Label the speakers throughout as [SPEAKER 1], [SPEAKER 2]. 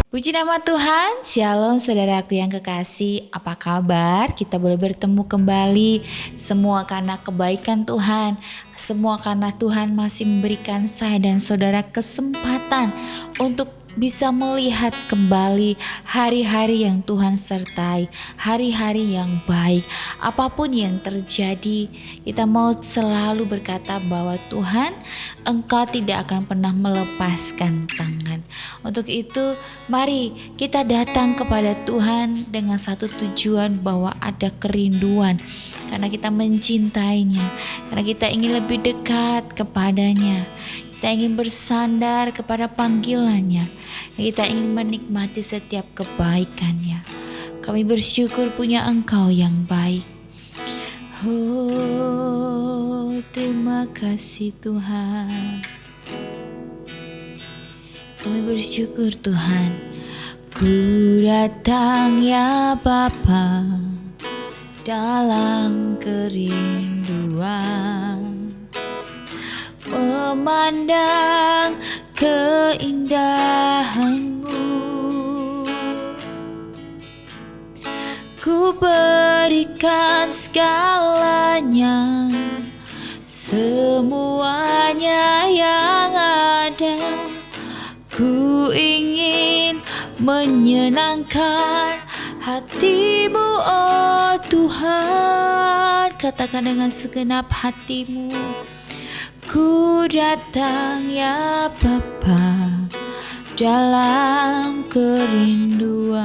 [SPEAKER 1] Puji nama Tuhan, Shalom saudaraku yang kekasih. Apa kabar? Kita boleh bertemu kembali. Semua karena kebaikan Tuhan. Semua karena Tuhan masih memberikan saya dan saudara kesempatan untuk bisa melihat kembali hari-hari yang Tuhan sertai, hari-hari yang baik. Apapun yang terjadi, kita mau selalu berkata bahwa Tuhan, Engkau tidak akan pernah melepaskan tangan. Untuk itu, mari kita datang kepada Tuhan dengan satu tujuan bahwa ada kerinduan. Karena kita mencintainya, karena kita ingin lebih dekat kepadanya. Kita ingin bersandar kepada panggilannya. Kita ingin menikmati setiap kebaikannya. Kami bersyukur punya Engkau yang baik. Oh, terima kasih Tuhan. Kami bersyukur Tuhan. Ku datang ya Bapa dalam kerinduan, memandang keindahan-Mu. Ku berikan segalanya, semuanya yang ada. Ku ingin menyenangkan hati-Mu, oh Tuhan. Katakan dengan segenap hatimu. Ku datang ya Bapa dalam kerinduan,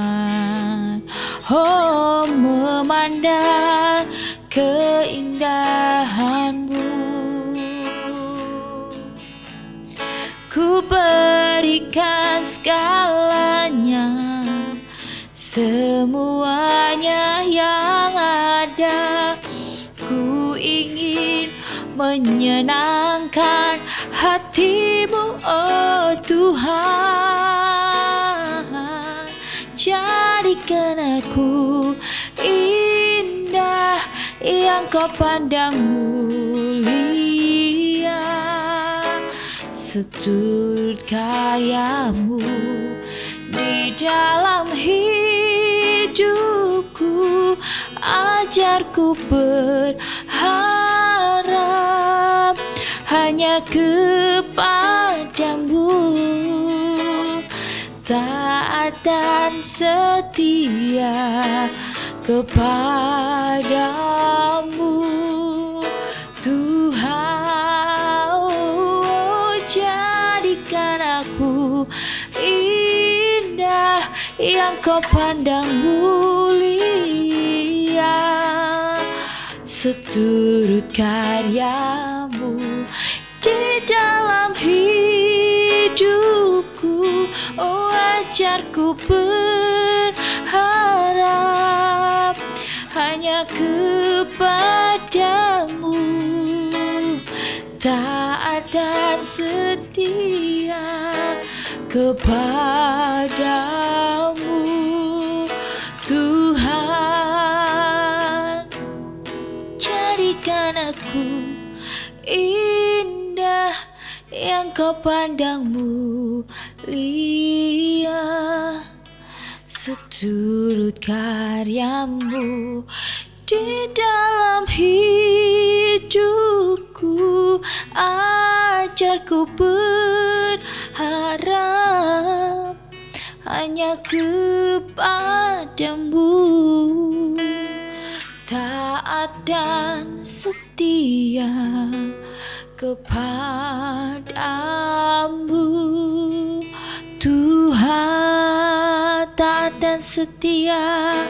[SPEAKER 1] oh memandang keindahan-Mu. Ku berikan segalanya, semuanya yang ada. Ku ingin menyenangkan hati-Mu, oh Tuhan. Jadikan aku indah yang Kau pandang mulia. Seturut karya-Mu di dalam hidupku, ajarku berharap hanya kepada-Mu, taat dan setia kepada-Mu Tuhan. Oh, jadikan aku indah yang Kau pandang mulia. Seturut karya-Mu di dalam hidupku, oh ajarku berharap hanya kepada-Mu, taat dan setia kepada-Mu Tuhan. Jadikan aku indah yang Kau pandang mulia. Seturut karya-Mu di dalam hidupku, ajarku berharap hanya kepada-Mu, taat dan setia kepada-Mu Tuhan. Taat dan setia,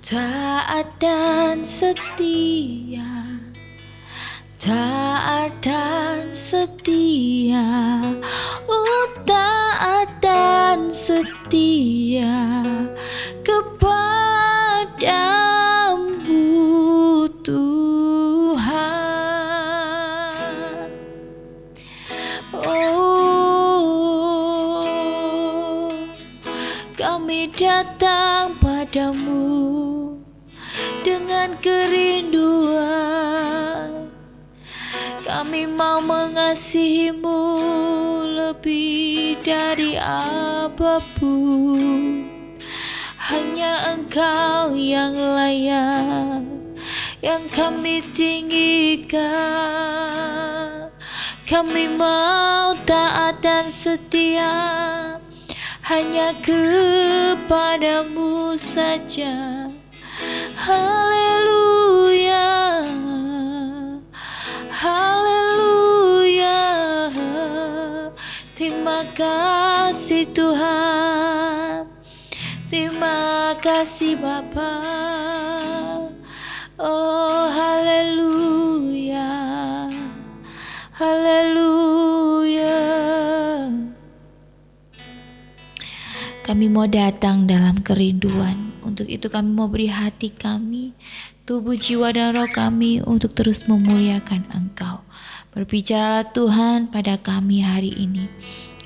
[SPEAKER 1] taat dan setia, taat dan setia, oh taat dan setia kepada-Mu Tuhan. Oh, kami datang padamu dengan kerinduan. Kami mau mengasihi-Mu lebih dari apapun. Hanya Engkau yang layak, yang kami tinggikan. Kami mau taat dan setia hanya kepadamu saja. Haleluya, haleluya. Terima kasih Tuhan, terima kasih Bapa. Oh haleluya, haleluya. Kami mau datang dalam kerinduan. Untuk itu kami mau beri hati kami, tubuh, jiwa, dan roh kami untuk terus memuliakan Engkau. Berbicaralah Tuhan pada kami hari ini.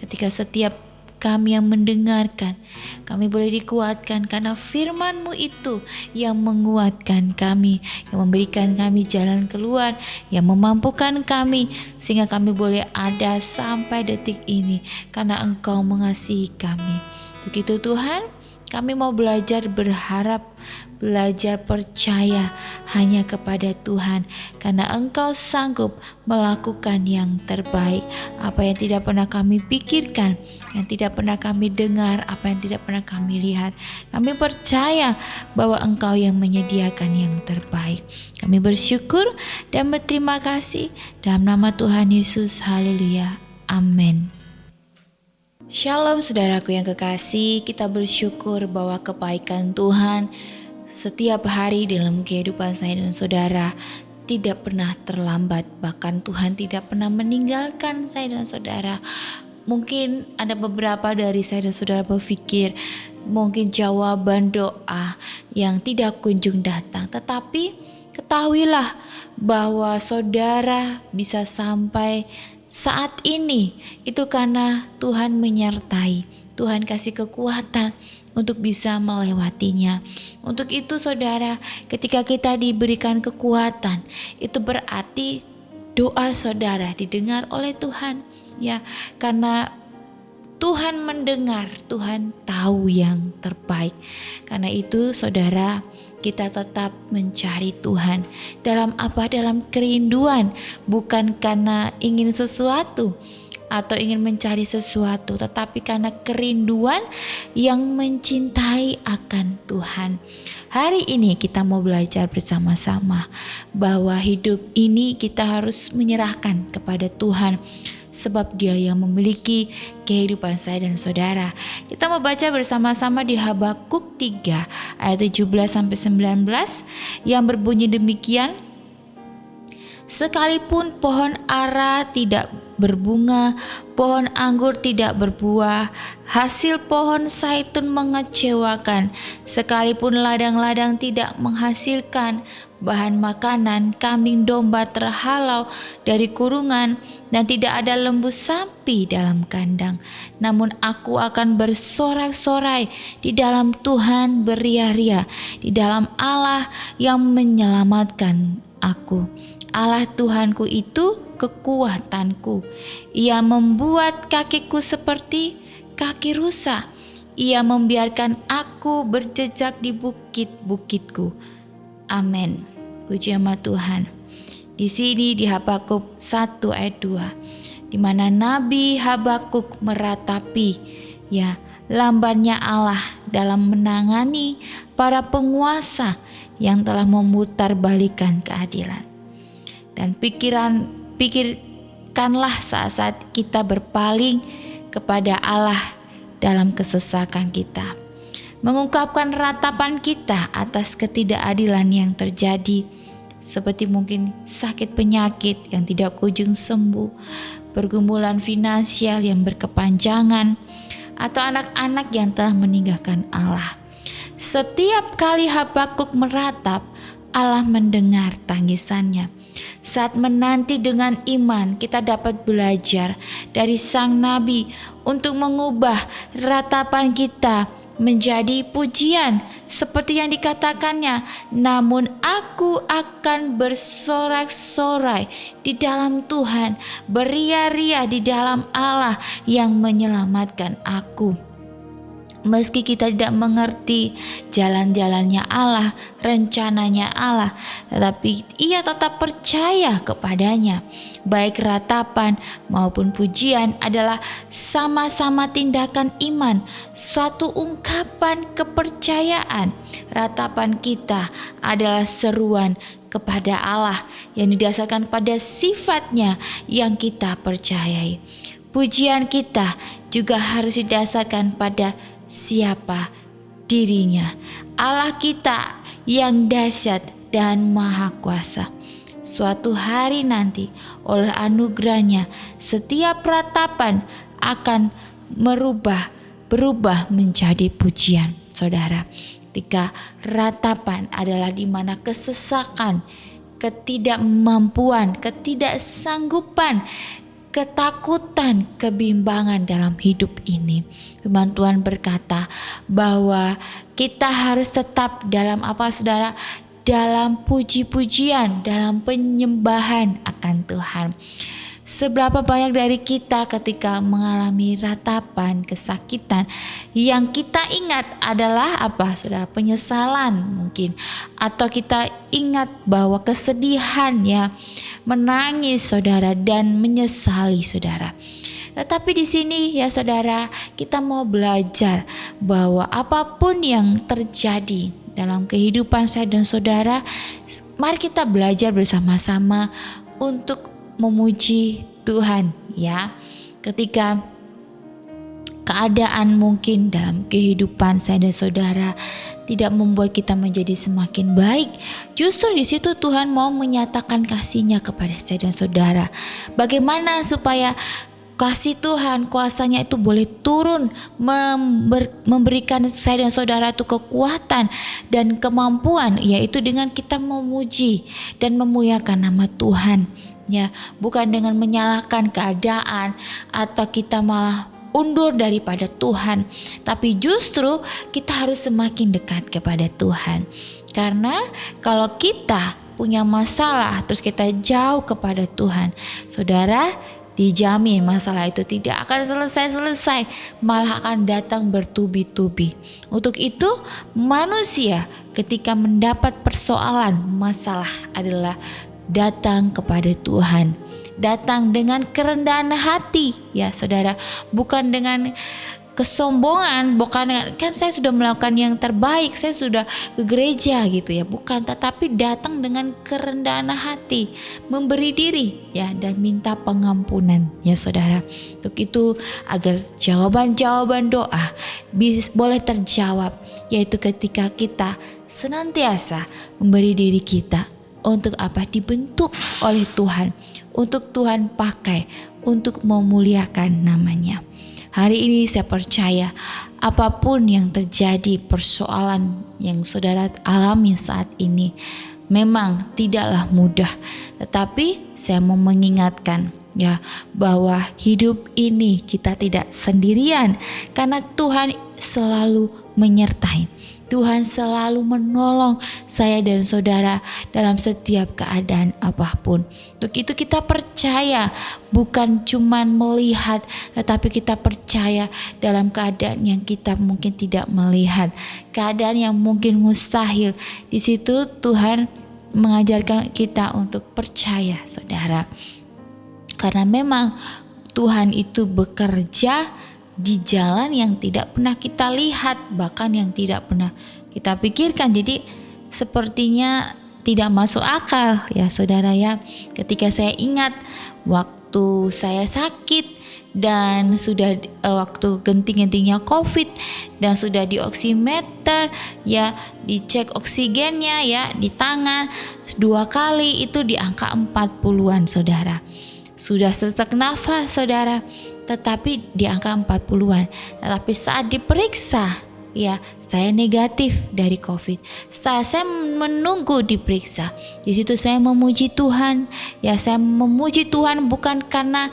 [SPEAKER 1] Ketika setiap kami yang mendengarkan, kami boleh dikuatkan karena firman-Mu itu yang menguatkan kami, yang memberikan kami jalan keluar, yang memampukan kami sehingga kami boleh ada sampai detik ini karena Engkau mengasihi kami. Begitu Tuhan, kami mau belajar berharap, belajar percaya hanya kepada Tuhan karena Engkau sanggup melakukan yang terbaik. Apa yang tidak pernah kami pikirkan, yang tidak pernah kami dengar, apa yang tidak pernah kami lihat, kami percaya bahwa Engkau yang menyediakan yang terbaik. Kami bersyukur dan berterima kasih dalam nama Tuhan Yesus. Haleluya, amin. Shalom saudaraku yang kekasih, kita bersyukur bahwa kebaikan Tuhan setiap hari dalam kehidupan saya dan saudara tidak pernah terlambat. Bahkan Tuhan tidak pernah meninggalkan saya dan saudara. Mungkin ada beberapa dari saya dan saudara berpikir mungkin jawaban doa yang tidak kunjung datang. Tetapi ketahuilah bahwa saudara bisa sampai saat ini itu karena Tuhan menyertai, Tuhan kasih kekuatan untuk bisa melewatinya. Untuk itu saudara, ketika kita diberikan kekuatan, itu berarti doa saudara didengar oleh Tuhan, ya, karena Tuhan mendengar, Tuhan tahu yang terbaik. Karena itu saudara, kita tetap mencari Tuhan. Dalam apa? Dalam kerinduan, bukan karena ingin sesuatu atau ingin mencari sesuatu, tetapi karena kerinduan yang mencintai akan Tuhan. Hari ini kita mau belajar bersama-sama bahwa hidup ini kita harus menyerahkan kepada Tuhan, sebab Dia yang memiliki kehidupan saya dan saudara. Kita mau baca bersama-sama di Habakuk 3 ayat 17-19 yang berbunyi demikian. Sekalipun pohon ara tidak berbunga, pohon anggur tidak berbuah, hasil pohon zaitun mengecewakan, sekalipun ladang-ladang tidak menghasilkan bahan makanan, kambing domba terhalau dari kurungan, dan tidak ada lembu sapi dalam kandang. Namun aku akan bersorak-sorai di dalam Tuhan, beria-ria di dalam Allah yang menyelamatkan aku. Allah Tuhanku itu kekuatanku. Ia membuat kakiku seperti kaki rusa. Ia membiarkan aku berjejak di bukit-bukitku. Amin. Puji nama Tuhan. Di sini di Habakuk 1 ayat 2, di mana Nabi Habakuk meratapi ya lambannya Allah dalam menangani para penguasa yang telah memutarbalikkan keadilan. Dan pikirkanlah saat-saat kita berpaling kepada Allah dalam kesesakan kita, mengungkapkan ratapan kita atas ketidakadilan yang terjadi, seperti mungkin sakit penyakit yang tidak kunjung sembuh, pergumulan finansial yang berkepanjangan, atau anak-anak yang telah meninggalkan Allah. Setiap kali Habakuk meratap, Allah mendengar tangisannya. Saat menanti dengan iman, kita dapat belajar dari sang nabi untuk mengubah ratapan kita menjadi pujian seperti yang dikatakannya, namun aku akan bersorak-sorai di dalam Tuhan, beria-ria di dalam Allah yang menyelamatkan aku. Meski kita tidak mengerti jalan-jalannya Allah, rencananya Allah, tetapi ia tetap percaya kepadanya. Baik ratapan maupun pujian adalah sama-sama tindakan iman, suatu ungkapan kepercayaan. Ratapan kita adalah seruan kepada Allah yang didasarkan pada sifatnya yang kita percayai. Pujian kita juga harus didasarkan pada siapa dirinya, Allah kita yang dahsyat dan maha kuasa. Suatu hari nanti oleh anugerahnya setiap ratapan akan berubah menjadi pujian. Saudara, ketika ratapan adalah di mana kesesakan, ketidakmampuan, ketidaksanggupan, ketakutan, kebimbangan dalam hidup ini, firman Tuhan berkata bahwa kita harus tetap dalam apa, saudara? Dalam puji-pujian, dalam penyembahan akan Tuhan. Seberapa banyak dari kita ketika mengalami ratapan, kesakitan, yang kita ingat adalah apa, saudara? Penyesalan mungkin, atau kita ingat bahwa kesedihan, ya, menangis, saudara, dan menyesali, saudara. Tetapi di sini, ya saudara, kita mau belajar bahwa apapun yang terjadi dalam kehidupan saya dan saudara, mari kita belajar bersama-sama untuk memuji Tuhan, ya. Ketika keadaan mungkin dalam kehidupan saya dan saudara tidak membuat kita menjadi semakin baik, justru di situ Tuhan mau menyatakan kasih-Nya kepada saya dan saudara. Bagaimana supaya kasih Tuhan, kuasanya itu boleh turun, memberikan saya dan saudara itu kekuatan dan kemampuan, yaitu dengan kita memuji dan memuliakan nama Tuhan, ya, bukan dengan menyalahkan keadaan atau kita malah undur daripada Tuhan, tapi justru kita harus semakin dekat kepada Tuhan. Karena kalau kita punya masalah terus kita jauh kepada Tuhan, saudara, dijamin masalah itu tidak akan selesai-selesai, malah akan datang bertubi-tubi. Untuk itu manusia ketika mendapat persoalan, masalah adalah datang kepada Tuhan, datang dengan kerendahan hati, ya saudara, bukan dengan kesombongan, bukan dengan, kan saya sudah melakukan yang terbaik, saya sudah ke gereja gitu, ya, bukan, tetapi datang dengan kerendahan hati, memberi diri, ya, dan minta pengampunan, ya saudara. Untuk itu agar jawaban-jawaban doa boleh terjawab, yaitu ketika kita senantiasa memberi diri kita untuk apa? Dibentuk oleh Tuhan, untuk Tuhan pakai untuk memuliakan namanya. Hari ini saya percaya apapun yang terjadi, persoalan yang saudara alami saat ini memang tidaklah mudah. Tetapi saya mau mengingatkan, ya, bahwa hidup ini kita tidak sendirian, karena Tuhan selalu menyertai. Tuhan selalu menolong saya dan saudara dalam setiap keadaan apapun. Untuk itu kita percaya, bukan cuman melihat, tetapi kita percaya dalam keadaan yang kita mungkin tidak melihat, keadaan yang mungkin mustahil. Di situ Tuhan mengajarkan kita untuk percaya, saudara. Karena memang Tuhan itu bekerja di jalan yang tidak pernah kita lihat, bahkan yang tidak pernah kita pikirkan. Jadi sepertinya tidak masuk akal, ya saudara, ya. Ketika saya ingat waktu saya sakit dan sudah waktu genting-gentingnya COVID dan sudah di oximeter, ya, dicek oksigennya, ya, di tangan 2 kali itu di angka 40-an, saudara. Sudah sesak nafas, saudara, tetapi di angka 40-an. Tetapi saat diperiksa, ya, saya negatif dari COVID. Saat saya menunggu diperiksa, di situ saya memuji Tuhan. Ya, saya memuji Tuhan bukan karena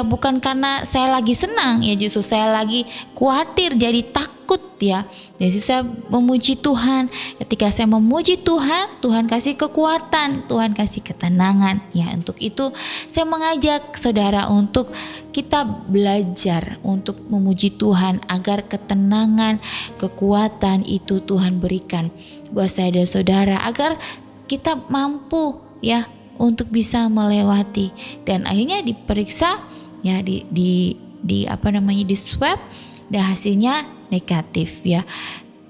[SPEAKER 1] bukan karena saya lagi senang ya, justru saya lagi khawatir jadi takut ya. Jadi saya memuji Tuhan. Ketika saya memuji Tuhan, Tuhan kasih kekuatan, Tuhan kasih ketenangan ya. Untuk itu saya mengajak saudara untuk kita belajar untuk memuji Tuhan agar ketenangan, kekuatan itu Tuhan berikan buat saya dan saudara, agar kita mampu ya untuk bisa melewati. Dan akhirnya diperiksa ya, di swab dan hasilnya negatif ya.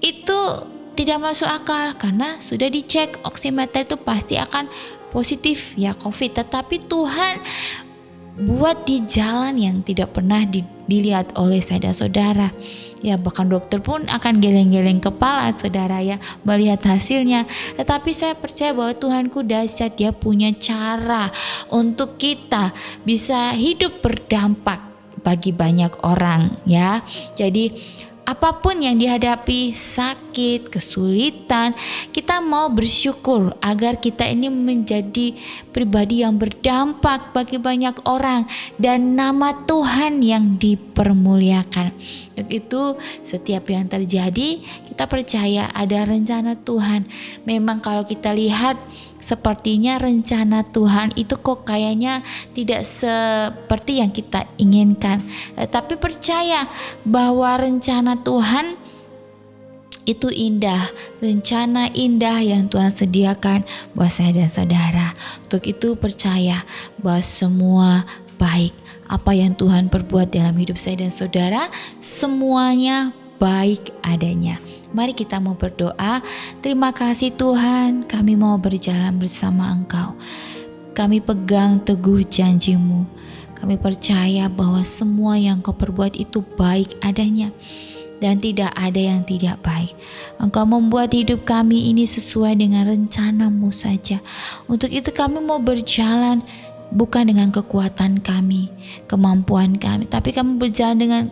[SPEAKER 1] Itu tidak masuk akal karena sudah dicek oximeter itu pasti akan positif ya COVID. Tetapi Tuhan buat di jalan yang tidak pernah dilihat oleh saya dan saudara ya. Bahkan dokter pun akan geleng-geleng kepala saudara ya melihat hasilnya. Tetapi saya percaya bahwa Tuhanku dahsyat, Dia punya cara untuk kita bisa hidup berdampak bagi banyak orang ya. Jadi apapun yang dihadapi, sakit, kesulitan, kita mau bersyukur agar kita ini menjadi pribadi yang berdampak bagi banyak orang dan nama Tuhan yang dipermuliakan. Untuk itu setiap yang terjadi, kita percaya ada rencana Tuhan. Memang kalau kita lihat sepertinya rencana Tuhan itu kok kayaknya tidak seperti yang kita inginkan. Tapi percaya bahwa rencana Tuhan itu indah, rencana indah yang Tuhan sediakan buat saya dan saudara. Untuk itu percaya bahwa semua baik. Apa yang Tuhan perbuat dalam hidup saya dan saudara, semuanya baik adanya. Mari kita mau berdoa. Terima kasih Tuhan, kami mau berjalan bersama Engkau. Kami pegang teguh janji-Mu. Kami percaya bahwa semua yang Kau perbuat itu baik adanya dan tidak ada yang tidak baik. Engkau membuat hidup kami ini sesuai dengan rencana-Mu saja. Untuk itu kami mau berjalan bukan dengan kekuatan kami, kemampuan kami, tapi kami berjalan dengan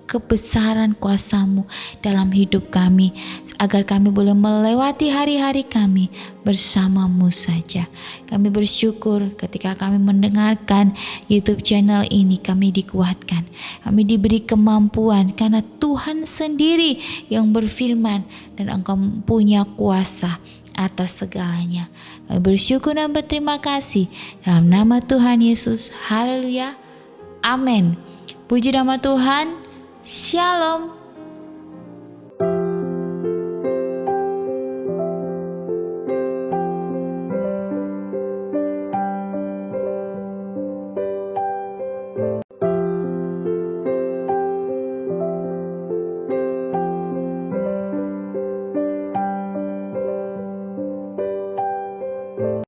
[SPEAKER 1] kebesaran kuasa-Mu dalam hidup kami, agar kami boleh melewati hari-hari kami bersama-Mu saja. Kami bersyukur ketika kami mendengarkan YouTube channel ini, kami dikuatkan, kami diberi kemampuan karena Tuhan sendiri yang berfirman dan Engkau punya kuasa atas segalanya. Kami bersyukur dan berterima kasih dalam nama Tuhan Yesus. Haleluya. Amin. Puji nama Tuhan. Shalom.